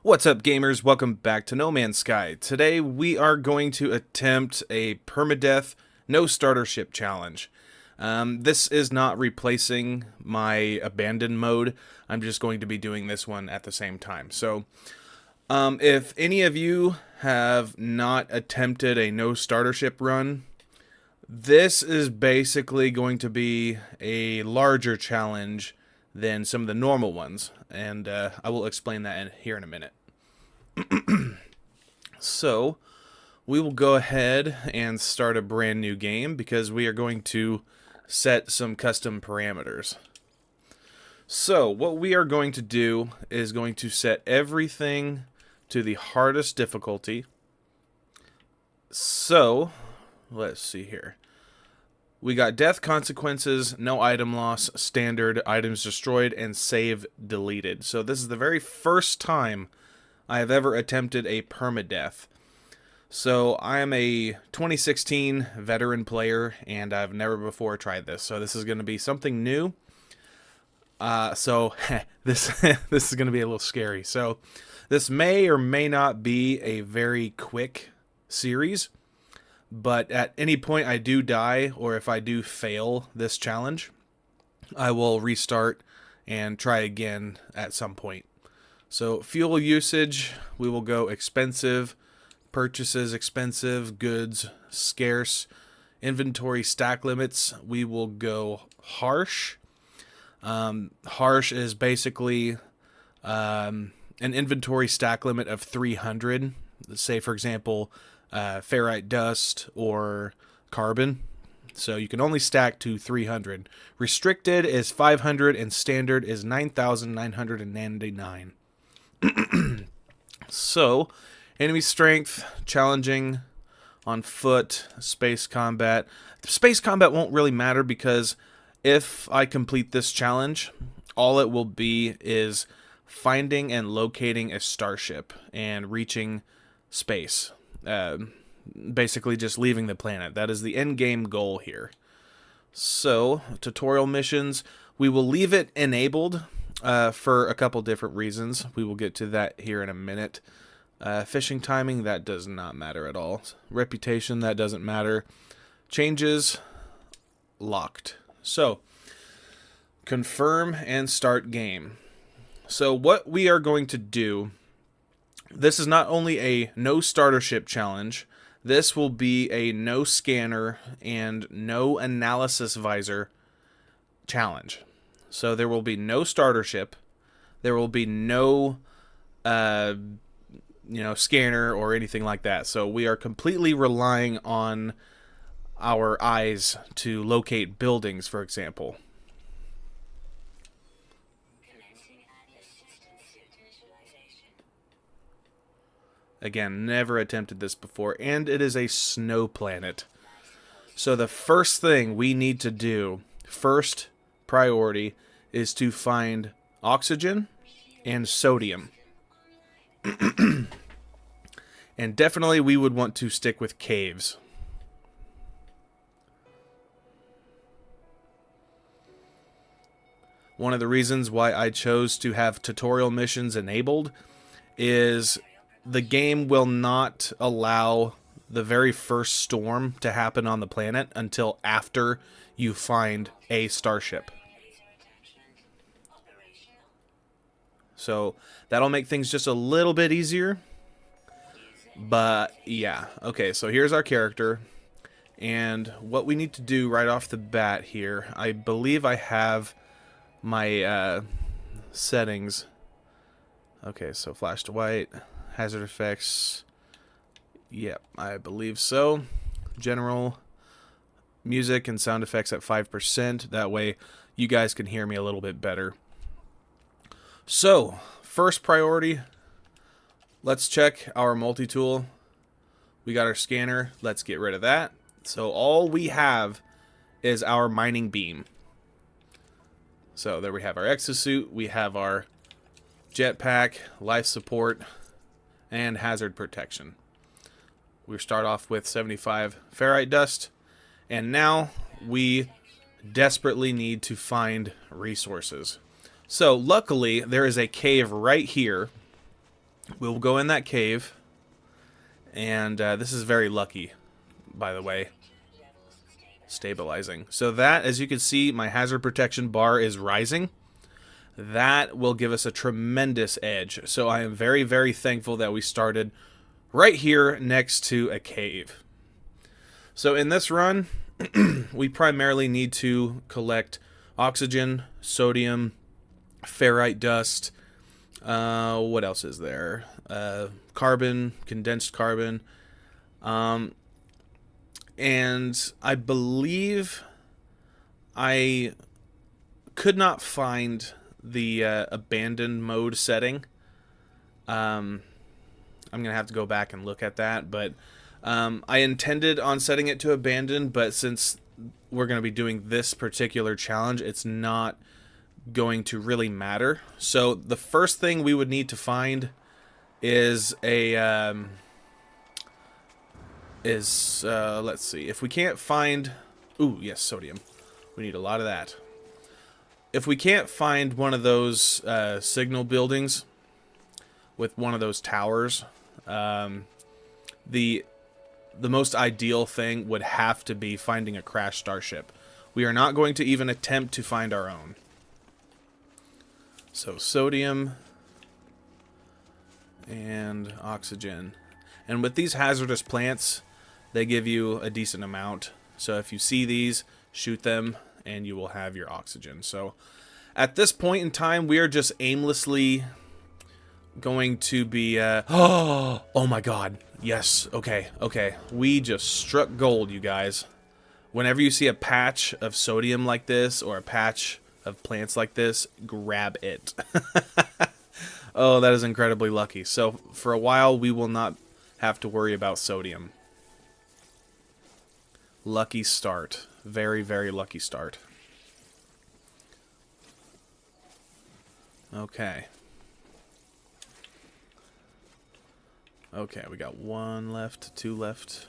What's up, gamers? Welcome back to No Man's Sky. Today we are going to attempt a permadeath no starter ship challenge. This is not replacing my abandoned mode. I'm just going to be doing this one at the same time. So if any of you have not attempted a no starter ship run, this is basically going to be a larger challenge than some of the normal ones, and I will explain that here in a minute. So, we will go ahead and start a brand new game because we are going to set some custom parameters. So, what we are going to do is going to set everything to the hardest difficulty. So, let's see here. We got death consequences, no item loss, standard, items destroyed, and save deleted. So this is the very first time I have ever attempted a permadeath. So I am a 2016 veteran player, and I've never before tried this. So this is going to be something new. This is going to be a little scary. So this may or may not be a very quick series. But at any point I do die, or if I do fail this challenge, I will restart and try again at some point. So fuel usage, we will go expensive, purchases expensive, goods scarce, inventory stack limits, we will go harsh. Harsh is basically an inventory stack limit of 300. Say, for example, ferrite dust or carbon, so you can only stack to 300. Restricted is 500 and standard is 9,999. So enemy strength, challenging, on foot, space combat. Space combat won't really matter because if I complete this challenge, all it will be is finding and locating a starship and reaching space. Basically just leaving the planet. That is the end game goal here. So, tutorial missions, we will leave it enabled for a couple different reasons. We will get to that here in a minute. Fishing timing, that does not matter at all. Reputation, that doesn't matter. Changes, locked. So, confirm and start game. So what we are going to do, this is not only a no starter ship challenge, this will be a no scanner and no analysis visor challenge. So there will be no starter ship, there will be no scanner or anything like that. So we are completely relying on our eyes to locate buildings, for example. Again, never attempted this before, and it is a snow planet. So the first thing we need to do, first priority, is to find oxygen and sodium. And definitely we would want to stick with caves. One of the reasons why I chose to have tutorial missions enabled is the game will not allow the very first storm to happen on the planet until after you find a starship. So that'll make things just a little bit easier. But yeah, okay, so here's our character. And what we need to do right off the bat here, I believe I have my settings. Okay, so flash to white. Hazard effects, yep, I believe so. General, music and sound effects at 5%. That way you guys can hear me a little bit better. So, first priority, let's check our multi-tool. We got our scanner. Let's get rid of that. So all we have is our mining beam. So there we have our exosuit. We have our jetpack, life support, and hazard protection. We start off with 75 ferrite dust, and now we desperately need to find resources. So luckily there is a cave right here We'll go in that cave, and this is very lucky, by the way. Stabilizing. So that, as you can see, my hazard protection bar is rising. That will give us a tremendous edge. So I am very, very thankful that we started right here next to a cave. So in this run, we primarily need to collect oxygen, sodium, ferrite dust. What else is there? Carbon, condensed carbon. And I believe I could not find the abandoned mode setting. I'm going to have to go back and look at that, but I intended on setting it to abandoned, but since we're going to be doing this particular challenge, it's not going to really matter. So the first thing we would need to find is a let's see, if we can't find, ooh, yes, sodium. We need a lot of that. If we can't find one of those signal buildings with one of those towers, the most ideal thing would have to be finding a crashed starship. We are not going to even attempt to find our own. So sodium and oxygen. And with these hazardous plants, they give you a decent amount. So if you see these, shoot them, and you will have your oxygen. So at this point in time, we are just aimlessly going to be... oh my god. Yes. Okay. Okay. We just struck gold, you guys. Whenever you see a patch of sodium like this, or a patch of plants like this, grab it. Oh, that is incredibly lucky. So for a while, we will not have to worry about sodium. Lucky start. Very, very lucky start. Okay. Okay, we got 1 left, 2 left.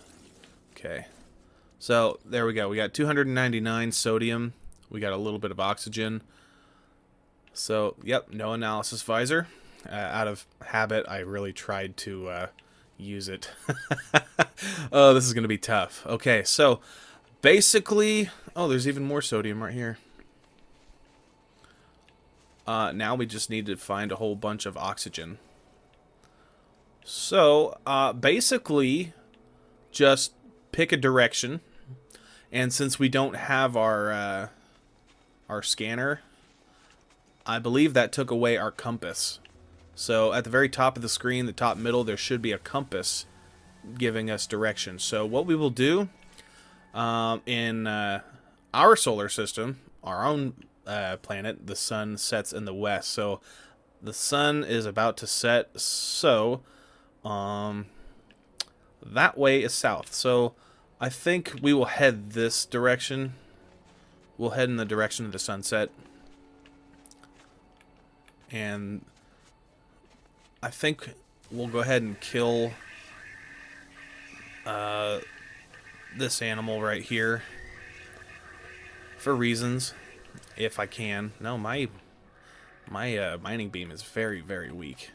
Okay. So, there we go. We got 299 sodium. We got a little bit of oxygen. So, yep, no analysis visor. Out of habit, I really tried to use it. Oh, this is going to be tough. Okay, so basically... Oh, there's even more sodium right here. Now we just need to find a whole bunch of oxygen. So, basically, just pick a direction. And since we don't have our scanner, I believe that took away our compass. So at the very top of the screen, the top middle, there should be a compass giving us direction. So what we will do in our solar system, our own planet, the sun sets in the west. So the sun is about to set, so that way is south. So I think we will head this direction. We'll head in the direction of the sunset. And I think we'll go ahead and kill this animal right here for reasons, if I can. No, my mining beam is very, very weak.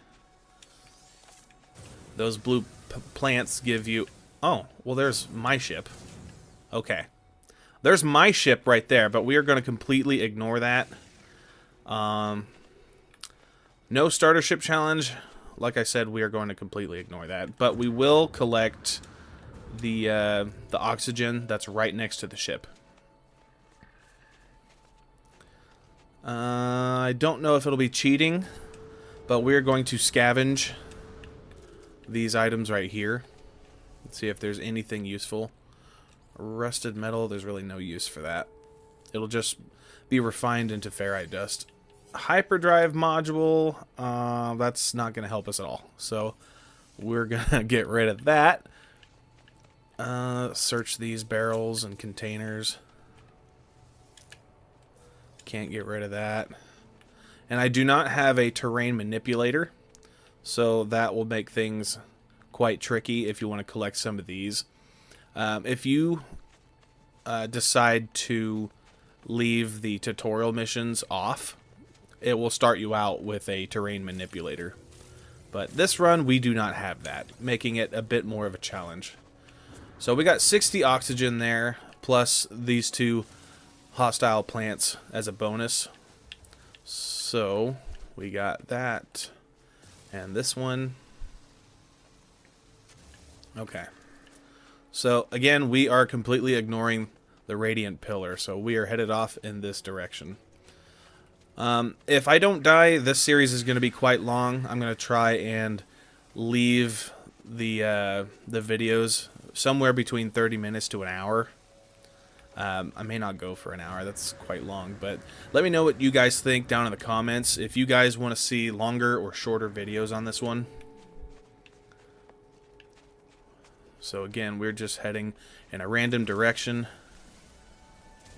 Those blue plants give you... Oh, well, there's my ship. Okay. There's my ship right there, but we are going to completely ignore that. No starter ship challenge. Like I said, we are going to completely ignore that. But we will collect the oxygen that's right next to the ship. I don't know if it'll be cheating, but we're going to scavenge these items right here. Let's see if there's anything useful. Rusted metal, there's really no use for that. It'll just be refined into ferrite dust. Hyperdrive module, that's not going to help us at all. So we're going to get rid of that. Search these barrels and containers. Can't get rid of that. And I do not have a terrain manipulator, so that will make things quite tricky if you want to collect some of these. If you decide to leave the tutorial missions off, it will start you out with a terrain manipulator. But this run, we do not have that, making it a bit more of a challenge. So we got 60 oxygen there, plus these 2 hostile plants as a bonus. So we got that. And this one. Okay. So again, we are completely ignoring the radiant pillar. So we are headed off in this direction. If I don't die, this series is going to be quite long. I'm going to try and leave the videos somewhere between 30 minutes to an hour. I may not go for an hour. That's quite long. But let me know what you guys think down in the comments. If you guys want to see longer or shorter videos on this one. So again, we're just heading in a random direction.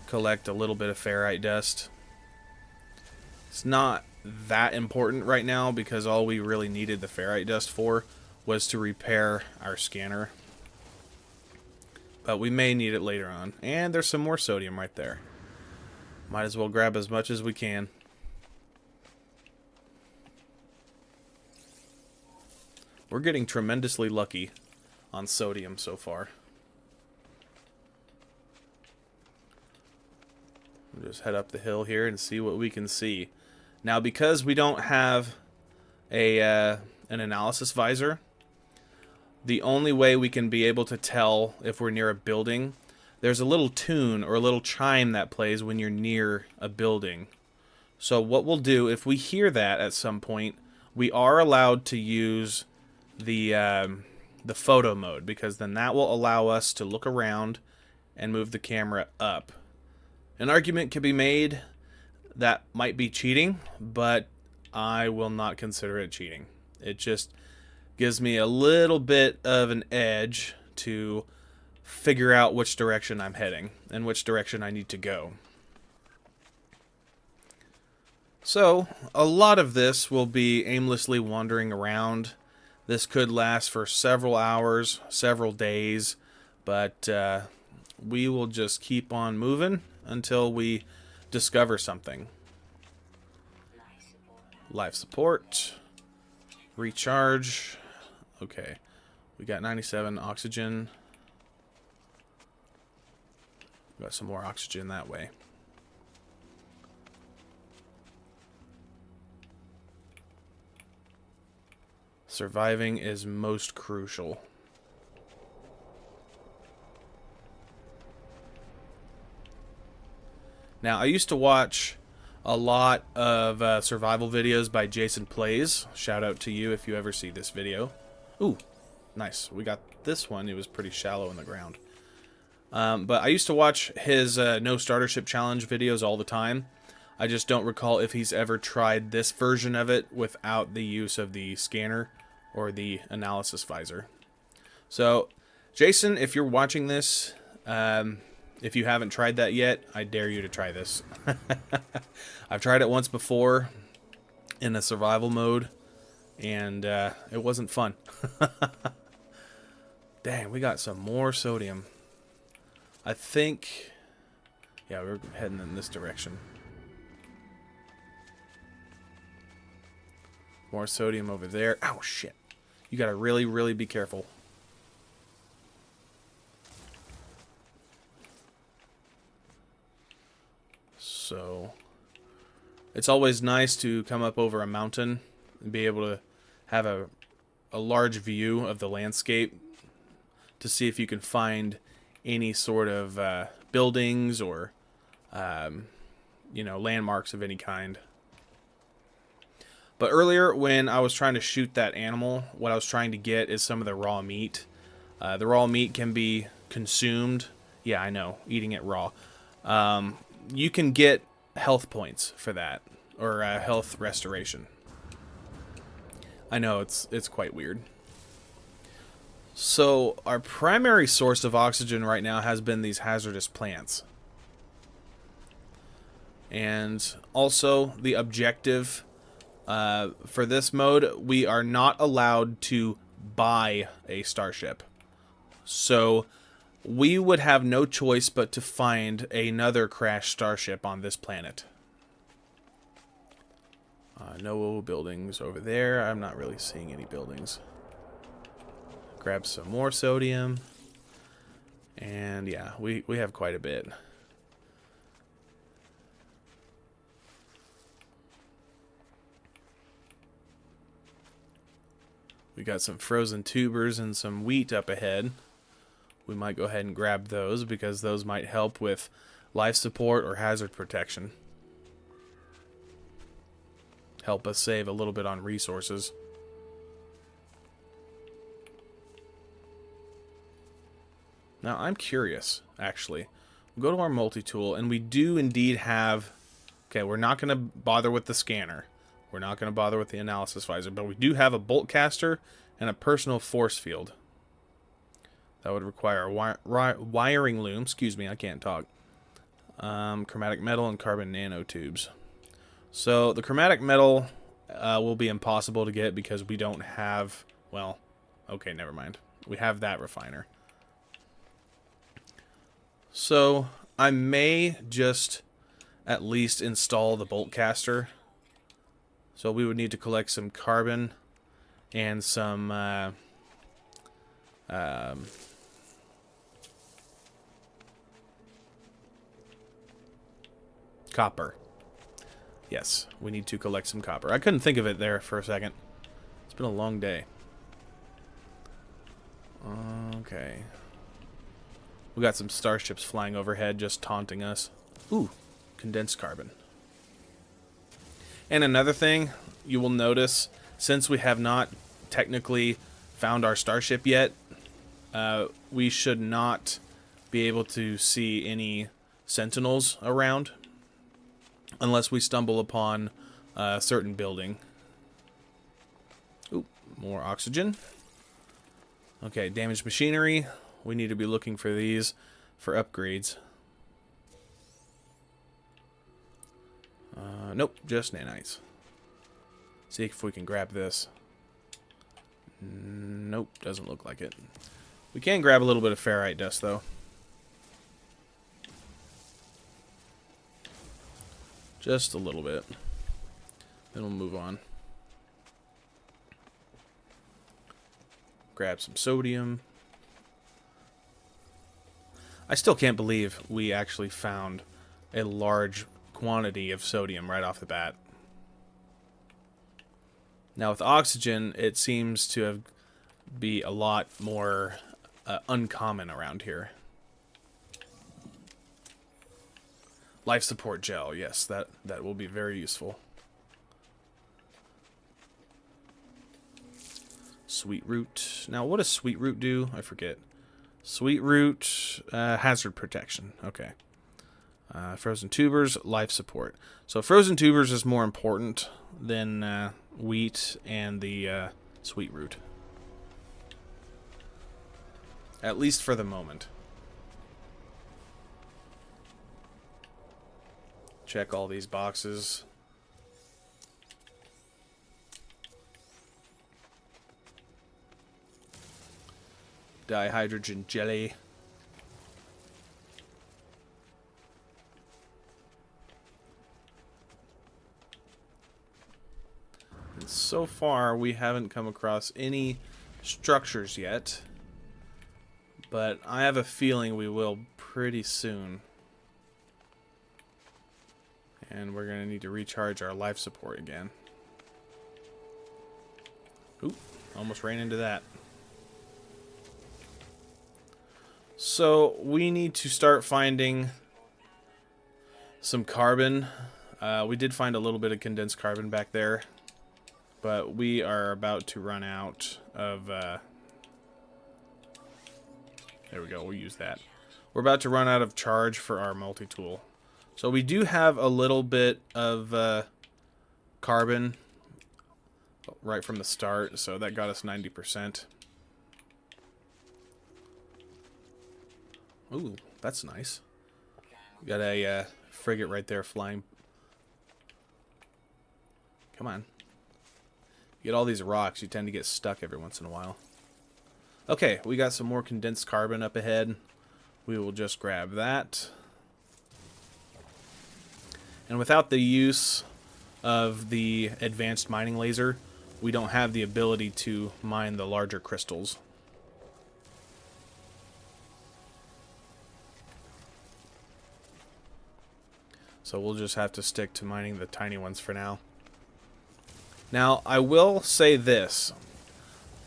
Collect a little bit of ferrite dust. It's not that important right now because all we really needed the ferrite dust for was to repair our scanner. But we may need it later on. And there's some more sodium right there. Might as well grab as much as we can. We're getting tremendously lucky on sodium so far. We'll just head up the hill here and see what we can see. Now, because we don't have an analysis visor, the only way we can be able to tell if we're near a building, there's a little tune or a little chime that plays when you're near a building. So what we'll do, if we hear that at some point, we are allowed to use the photo mode, because then that will allow us to look around and move the camera up. An argument can be made that might be cheating, but I will not consider it cheating. It just gives me a little bit of an edge to figure out which direction I'm heading and which direction I need to go. So, a lot of this will be aimlessly wandering around. This could last for several hours, several days, but we will just keep on moving until we discover something. Life support. Recharge. Okay. We got 97 oxygen. Got some more oxygen that way. Surviving is most crucial. Now, I used to watch a lot of survival videos by Jason Plays. Shout out to you if you ever see this video. Ooh, nice. We got this one. It was pretty shallow in the ground. But I used to watch his No Starship Challenge videos all the time. I just don't recall if he's ever tried this version of it without the use of the scanner or the analysis visor. So, Jason, if you're watching this, if you haven't tried that yet, I dare you to try this. I've tried it once before in a survival mode, and it wasn't fun. Dang, we got some more sodium. I think, yeah, we're heading in this direction. More sodium over there. Oh, shit. You gotta really, really be careful. So, it's always nice to come up over a mountain and be able to have a large view of the landscape to see if you can find any sort of buildings or, you know, landmarks of any kind. But earlier, when I was trying to shoot that animal, what I was trying to get is some of the raw meat. The raw meat can be consumed. Yeah, I know, eating it raw. You can get health points for that, or health restoration. I know, it's quite weird. So, our primary source of oxygen right now has been these hazardous plants. And also, the objective for this mode, we are not allowed to buy a starship. So, we would have no choice but to find another crashed starship on this planet. No buildings over there. I'm not really seeing any buildings. Grab some more sodium. And yeah, we have quite a bit. We got some frozen tubers and some wheat up ahead. We might go ahead and grab those because those might help with life support or hazard protection. Help us save a little bit on resources. Now, I'm curious, actually. We'll go to our multi-tool, and we do indeed have... Okay, we're not going to bother with the scanner. We're not going to bother with the analysis visor, but we do have a bolt caster and a personal force field. That would require a wiring loom. Excuse me, I can't talk. Chromatic metal and carbon nanotubes. So the chromatic metal will be impossible to get because we don't have... Well, okay, never mind. We have that refiner. So I may just at least install the bolt caster. So we would need to collect some carbon and some copper. Yes, we need to collect some copper. I couldn't think of it there for a second. It's been a long day. Okay. We got some starships flying overhead just taunting us. Ooh, condensed carbon. And another thing you will notice, since we have not technically found our starship yet, we should not be able to see any sentinels around unless we stumble upon a certain building. Ooh, more oxygen. Okay, damaged machinery. We need to be looking for these for upgrades. Nope, just nanites. See if we can grab this. Nope, doesn't look like it. We can grab a little bit of ferrite dust, though. Just a little bit. Then we'll move on. Grab some sodium. I still can't believe we actually found a large quantity of sodium right off the bat. Now with oxygen, it seems to be a lot more uncommon around here. Life support gel, yes, that will be very useful. Sweet root. Now what does sweet root do? I forget. Sweet root, hazard protection. Okay. Frozen tubers, life support. So frozen tubers is more important than wheat and the sweet root. At least for the moment. Check all these boxes. Dihydrogen jelly. And so far, we haven't come across any structures yet. But I have a feeling we will pretty soon. And we're going to need to recharge our life support again. Oop, almost ran into that. So we need to start finding some carbon. We did find a little bit of condensed carbon back there. But we are about to run out of... there we go, we'll use that. We're about to run out of charge for our multi-tool. So we do have a little bit of carbon right from the start, so that got us 90%. Ooh, that's nice. We got a frigate right there flying. Come on. You get all these rocks, you tend to get stuck every once in a while. Okay, we got some more condensed carbon up ahead. We will just grab that. And without the use of the advanced mining laser, we don't have the ability to mine the larger crystals. So we'll just have to stick to mining the tiny ones for now. Now, I will say this.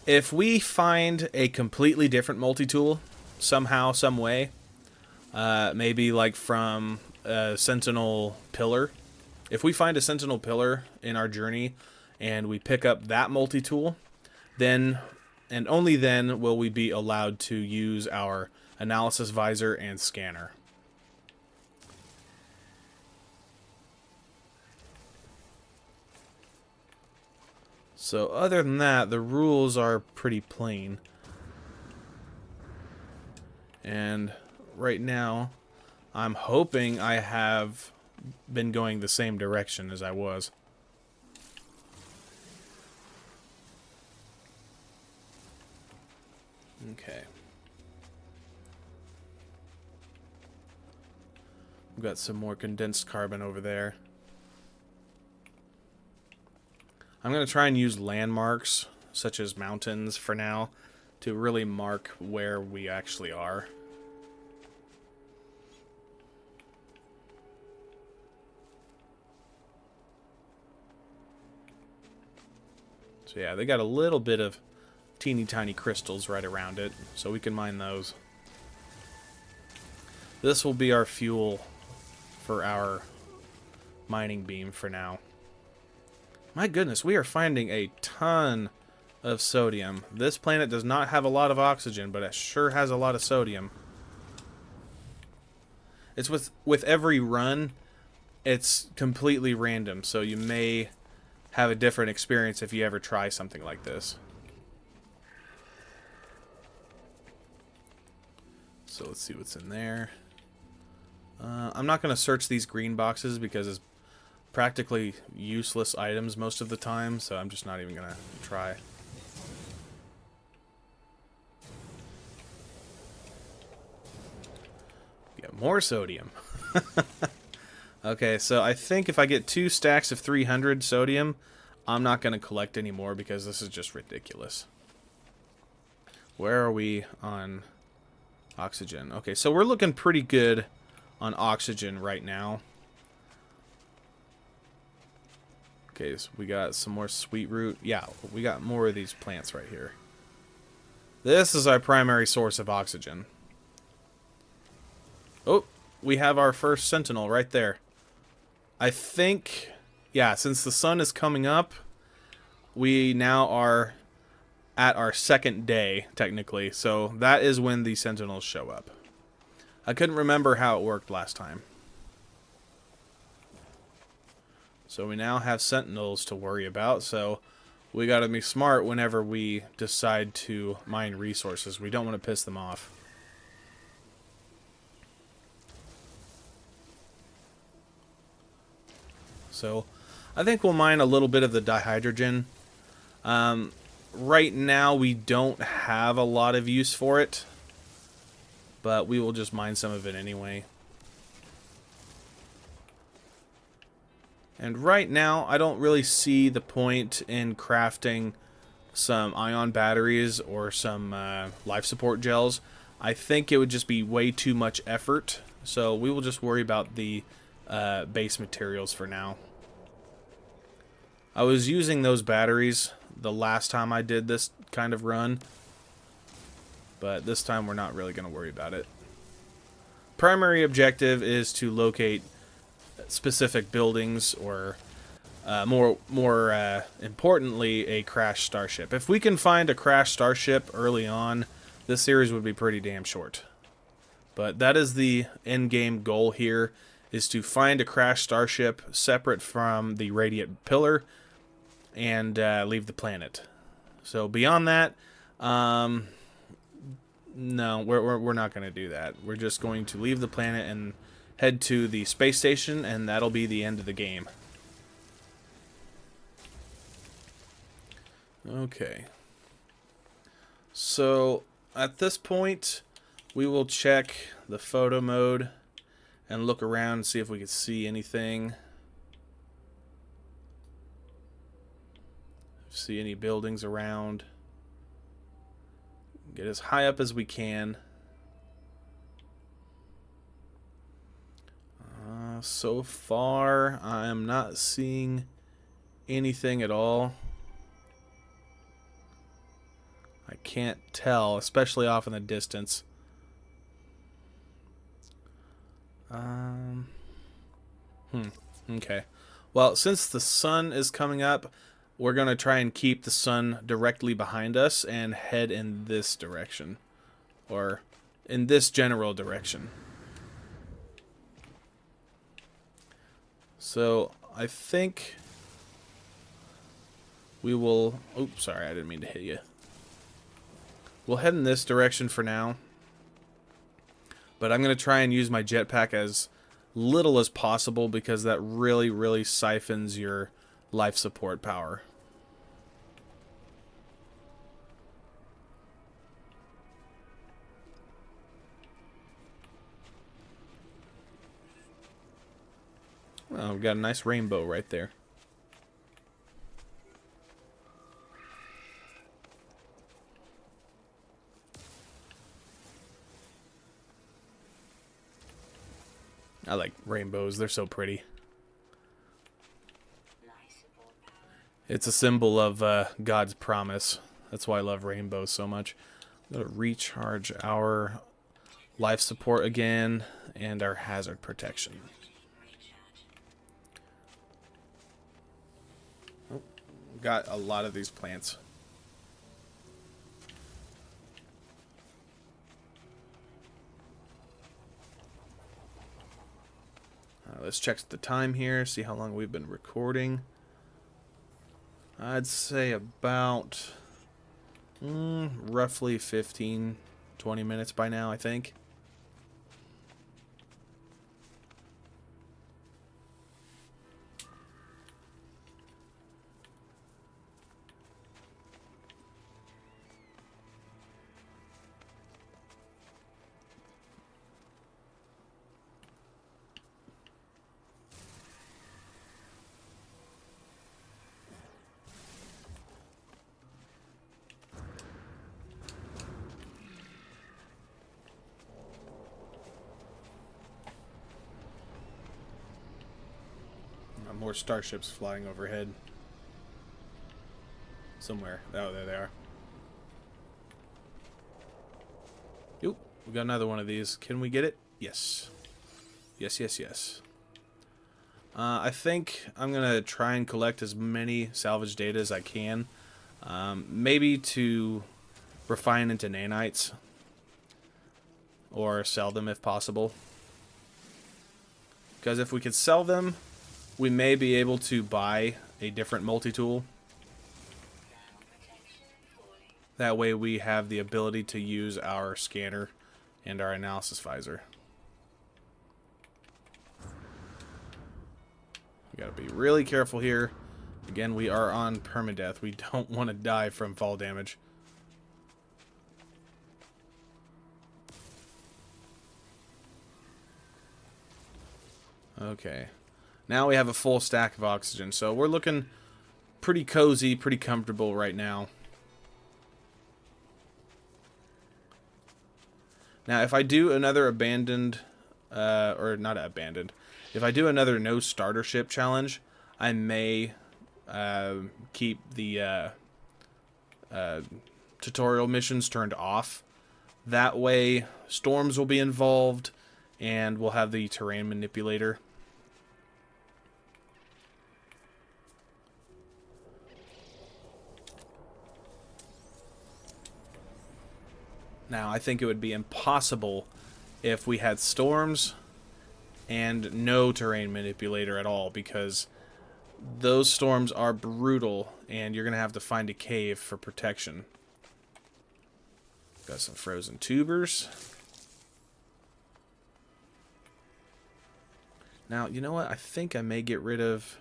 If we find a completely different multi-tool, somehow, some way, maybe like from a sentinel pillar, if we find a sentinel pillar in our journey and we pick up that multi-tool, then and only then will we be allowed to use our analysis visor and scanner. So other than that, the rules are pretty plain. And right now, I'm hoping I have been going the same direction as I was. Okay. We've got some more condensed carbon over there. I'm going to try and use landmarks, such as mountains for now, to really mark where we actually are. So yeah, they got a little bit of teeny tiny crystals right around it, so we can mine those. This will be our fuel for our mining beam for now. My goodness, we are finding a ton of sodium. This planet does not have a lot of oxygen, but it sure has a lot of sodium. It's with every run, it's completely random, so you may have a different experience if you ever try something like this. So let's see what's in there. I'm not going to search these green boxes because it's practically useless items most of the time, so I'm just not even going to try. Get more sodium. Okay, so I think if I get 2 stacks of 300 sodium, I'm not going to collect any more because this is just ridiculous. Where are we on oxygen? Okay, so we're looking pretty good on oxygen right now. Okay, so we got some more sweet root. Yeah, we got more of these plants right here. This is our primary source of oxygen. Oh, we have our first sentinel right there. I think, yeah, since the sun is coming up, we now are at our second day, technically. So that is when the sentinels show up. I couldn't remember how it worked last time. So we now have sentinels to worry about, so we gotta be smart whenever we decide to mine resources. We don't want to piss them off. So I think we'll mine a little bit of the dihydrogen. Right now we don't have a lot of use for it, but we will just mine some of it anyway. And right now, I don't really see the point in crafting some ion batteries or some life support gels. I think it would just be way too much effort, so we will just worry about the base materials for now. I was using those batteries the last time I did this kind of run, but this time we're not really going to worry about it. Primary objective is to locate specific buildings or more importantly a crashed starship. If we can find a crashed starship early on, this series would be pretty damn short. But that is the end game goal here, is to find a crashed starship separate from the radiant pillar and leave the planet. So beyond that, no, we're not going to do that. We're just going to leave the planet and head to the space station, and that'll be the end of the game. Okay. So, at this point, we will check the photo mode and look around and see if we can see anything. See any buildings around. Get as high up as we can. So far, I am not seeing anything at all. I can't tell, especially off in the distance. Okay. Well, since the sun is coming up, we're going to try and keep the sun directly behind us and head in this direction. Or in this general direction. So, I think we will... Oops, sorry, I didn't mean to hit you. We'll head in this direction for now. But I'm going to try and use my jetpack as little as possible because that really, really siphons your life support power. Well, we've got a nice rainbow right there. I like rainbows. They're so pretty. It's a symbol of God's promise. That's why I love rainbows so much. I'm going to recharge our life support again and our hazard protection. Oh, got a lot of these plants. Let's check the time here, see how long we've been recording. I'd say about roughly 15-20 minutes by now, I think. More starships flying overhead. Somewhere. Oh, there they are. Oop, we got another one of these. Can we get it? Yes. Yes, yes, yes. I think I'm going to try and collect as many salvage data as I can. Maybe to refine into nanites. Or sell them if possible. Because if we could sell them, we may be able to buy a different multi-tool. That way we have the ability to use our scanner and our analysis visor. We gotta be really careful here. Again, we are on permadeath. We don't want to die from fall damage. Okay. Now we have a full stack of oxygen, so we're looking pretty cozy, pretty comfortable right now. Now, if I do another abandoned, or not abandoned, if I do another no starter ship challenge, I may keep the tutorial missions turned off. That way, storms will be involved, and we'll have the terrain manipulator. Now, I think it would be impossible if we had storms and no terrain manipulator at all, because those storms are brutal, and you're going to have to find a cave for protection. Got some frozen tubers. Now, you know what? I think I may get rid of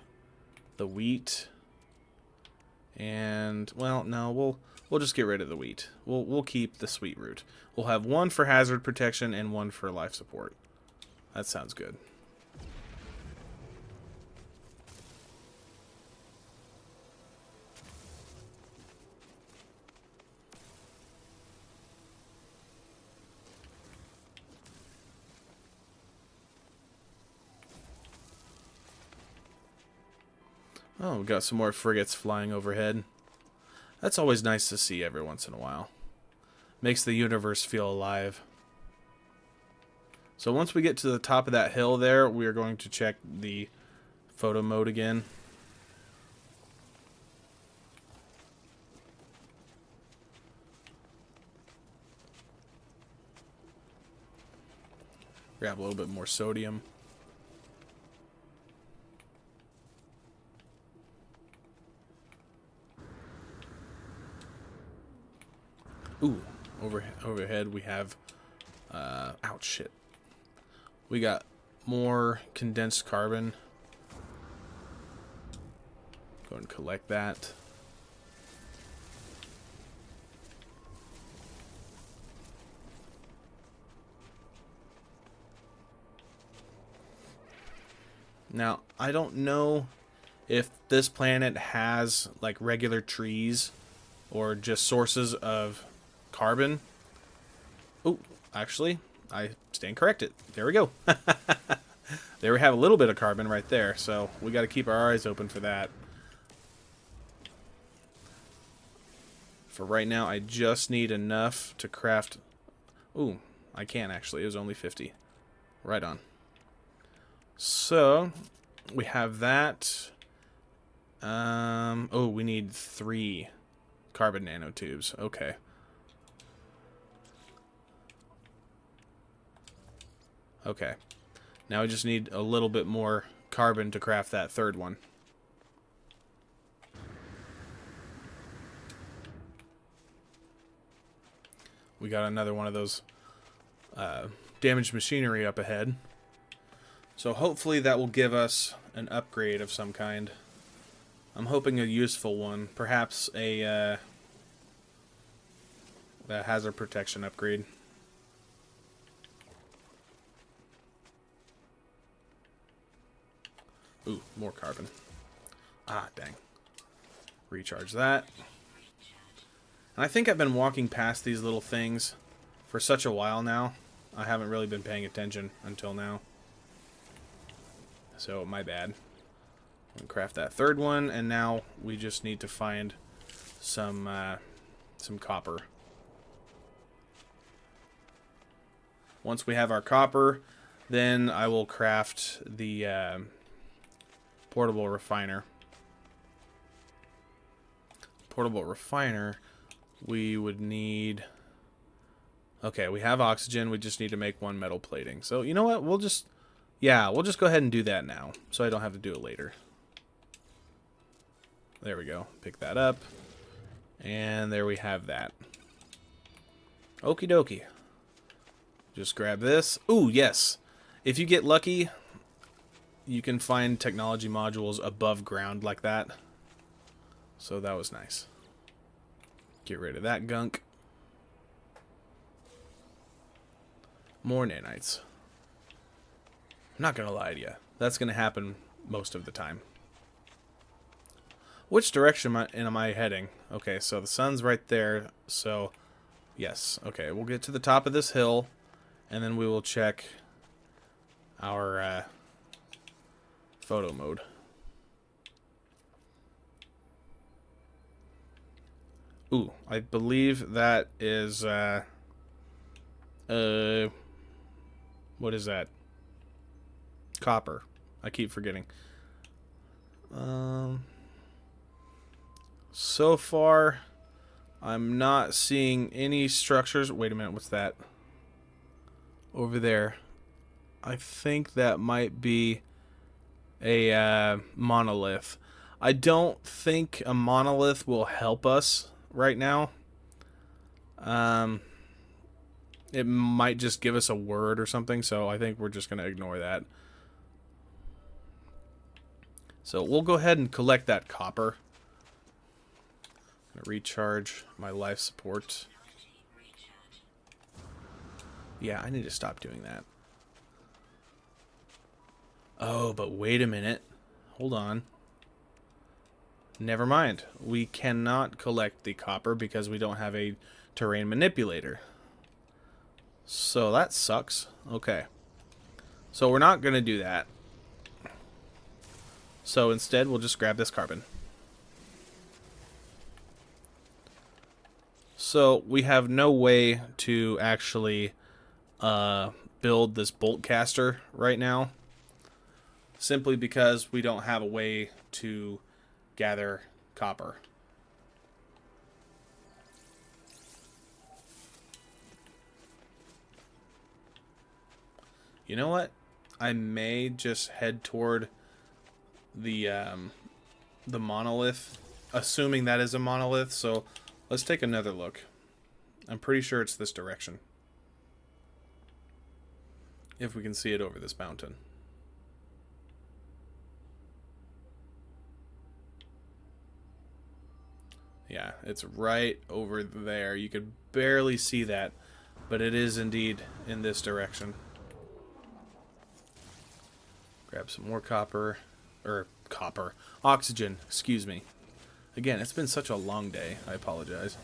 the wheat. And, well, no, we'll just get rid of the wheat. We'll keep the sweet root. We'll have one for hazard protection and one for life support. That sounds good. Oh, we got some more frigates flying overhead. That's always nice to see every once in a while. Makes the universe feel alive. So once we get to the top of that hill there, we are going to check the photo mode again. Grab a little bit more sodium. Ooh, overhead we have, ouch, shit. We got more condensed carbon. Go and collect that. Now, I don't know if this planet has like regular trees or just sources of carbon. Oh, actually, I stand corrected. There we go. There we have a little bit of carbon right there, so we got to keep our eyes open for that. For right now, I just need enough to craft... Ooh, I can actually. It was only 50. Right on. So, we have that. Oh, we need 3 carbon nanotubes. Okay. Okay. Now we just need a little bit more carbon to craft that third one. We got another one of those damaged machinery up ahead. So hopefully that will give us an upgrade of some kind. I'm hoping a useful one. Perhaps a hazard protection upgrade. Ooh, more carbon. Ah, dang. Recharge that. And I think I've been walking past these little things for such a while now. I haven't really been paying attention until now. So, my bad. We'll craft that third one, and now we just need to find some copper. Once we have our copper, then I will craft the portable refiner. Portable refiner, we would need... Okay, we have oxygen. We just need to make 1 metal plating. So, you know what? We'll just... Yeah, we'll just go ahead and do that now, so I don't have to do it later. There we go. Pick that up. And there we have that. Okie dokie. Just grab this. Ooh, yes. If you get lucky, you can find technology modules above ground like that. So that was nice. Get rid of that gunk. More nanites. I'm not going to lie to you. That's going to happen most of the time. Which direction am I heading? Okay, so the sun's right there. So, yes. Okay, we'll get to the top of this hill. And then we will check our photo mode. Ooh, I believe that is... what is that? Copper. I keep forgetting. So far, I'm not seeing any structures. Wait a minute, what's that? Over there. I think that might be a monolith. I don't think a monolith will help us right now. It might just give us a word or something, so I think we're just going to ignore that. So we'll go ahead and collect that copper. I'm going to recharge my life support. Yeah, I need to stop doing that. Oh, but wait a minute. Hold on. Never mind. We cannot collect the copper because we don't have a terrain manipulator. So that sucks. Okay. So we're not going to do that. So instead, we'll just grab this carbon. So we have no way to actually build this bolt caster right now, simply because we don't have a way to gather copper. You know what? I may just head toward the monolith, assuming that is a monolith. So let's take another look. I'm pretty sure it's this direction, if we can see it over this mountain. Yeah, it's right over there. You could barely see that, but it is indeed in this direction. Grab some more oxygen, excuse me. Again, it's been such a long day. I apologize.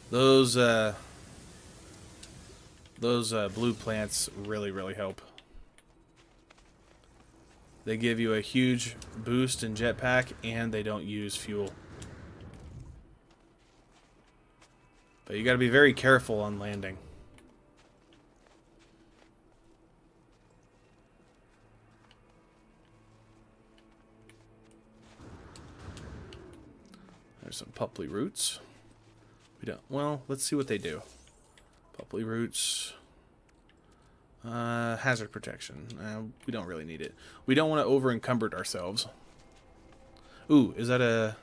Those blue plants really help. They give you a huge boost in jetpack, and they don't use fuel. But you gotta be very careful on landing. There's some pupley roots. We don't. Well, let's see what they do. Pupley roots. Hazard protection. We don't really need it. We don't want to over-encumber ourselves. Ooh, is that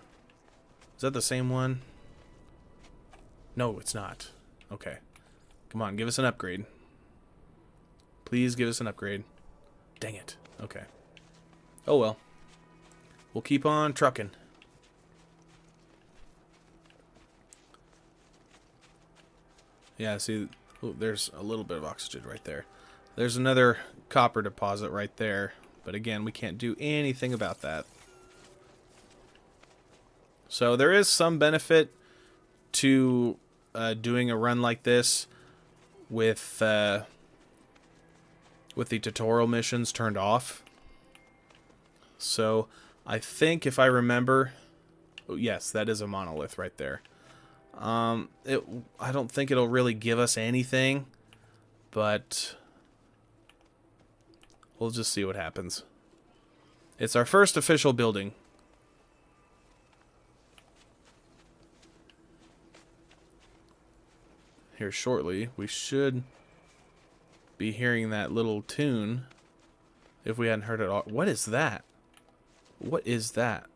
the same one? No, it's not. Okay. Come on, give us an upgrade. Please give us an upgrade. Dang it. Okay. Oh well. We'll keep on trucking. Yeah, see, ooh, there's a little bit of oxygen right there. There's another copper deposit right there. But again, we can't do anything about that. So there is some benefit to doing a run like this with the tutorial missions turned off. So I think if I remember, oh, yes, that is a monolith right there. I don't think it'll really give us anything, but we'll just see what happens. It's our first official building. Here shortly, we should be hearing that little tune if we hadn't heard it all. What is that? What is that?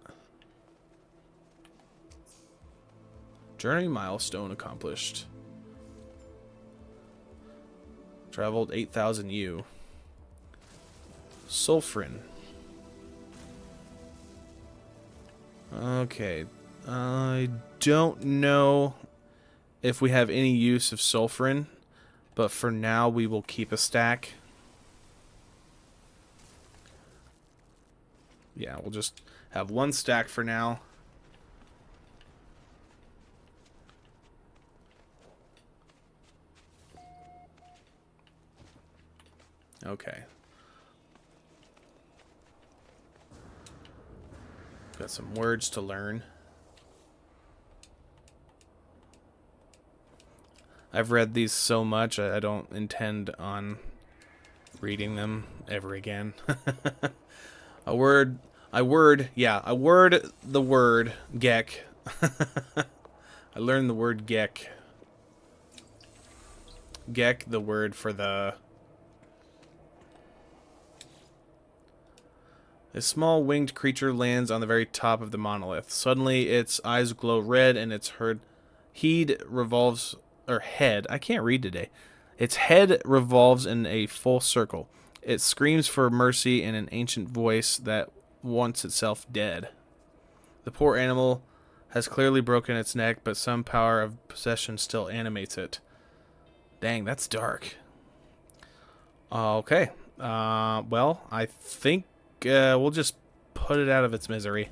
Journey milestone accomplished. Traveled 8,000 U. Sulfurin. Okay. I don't know if we have any use of sulfurin, but for now we will keep a stack. Yeah, we'll just have one stack for now. Okay. Got some words to learn. I've read these so much, I don't intend on reading them ever again. The word geck. I learned the word geck. Geck, the word for the... A small winged creature lands on the very top of the monolith. Suddenly, its eyes glow red, and its head revolves, or head. I can't read today. Its head revolves in a full circle. It screams for mercy in an ancient voice that wants itself dead. The poor animal has clearly broken its neck, but some power of possession still animates it. Dang, that's dark. Okay. Well, I think we'll just put it out of its misery.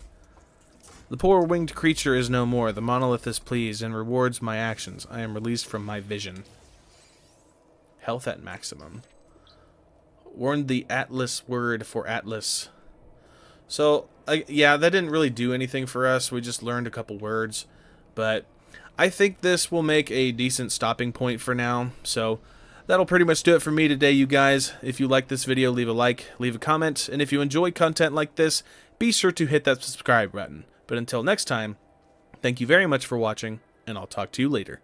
The poor winged creature is no more. The monolith is pleased and rewards my actions. I am released from my vision. Health at maximum. Learned the Atlas word for Atlas. So, yeah, that didn't really do anything for us. We just learned a couple words. But I think this will make a decent stopping point for now. So, that'll pretty much do it for me today, you guys. If you like this video, leave a like, leave a comment. And if you enjoy content like this, be sure to hit that subscribe button. But until next time, thank you very much for watching, and I'll talk to you later.